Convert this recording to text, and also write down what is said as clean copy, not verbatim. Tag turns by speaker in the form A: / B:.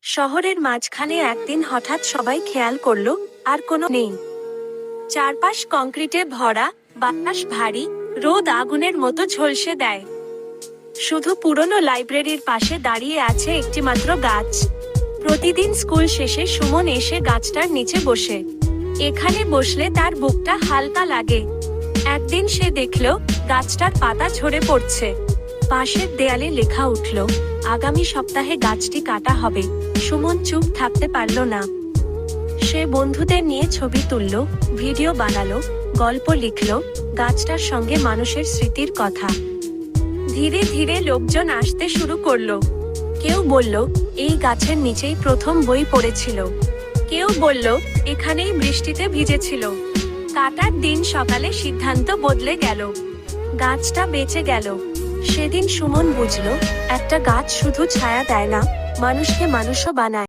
A: শহরের মাঝখানে একদিন হঠাৎ সবাই খেয়াল করলো আর কোনো নেই। চারপাশ কংক্রিটে ভরা, বাতাস ভারী, রোদ আগুনের মতো ঝলসে দেয়। শুধু পুরনো লাইব্রেরির পাশে দাঁড়িয়ে আছে একটি মাত্র গাছ। প্রতিদিন স্কুল শেষে সুমন এসে গাছটার নিচে বসে। এখানে বসলে তার বুকটা হালকা লাগে। একদিন সে দেখলো গাছটার পাতা ঝরে পড়ছে। পাশের দেয়ালে লেখা উঠল, আগামী সপ্তাহে গাছটি কাটা হবে। সুমন চুপ থাকতে পারল না। সে বন্ধুদের নিয়ে ছবি তুলল, ভিডিও বানালো, গল্প লিখল, গাছটার সঙ্গে মানুষের স্মৃতির কথা। ধীরে ধীরে লোকজন আসতে শুরু করলো। কেউ বলল, এই গাছের নিচেই প্রথম বই পড়েছিল। কেউ বলল, এখানেই বৃষ্টিতে ভিজেছিল। কাটার দিন সকালে সিদ্ধান্ত বদলে গেল। গাছটা বেঁচে গেল। সেদিন সুমন বুঝল, একটা গাছ শুধু ছায়া দেয় না, মানুষকে মানুষও বানায়।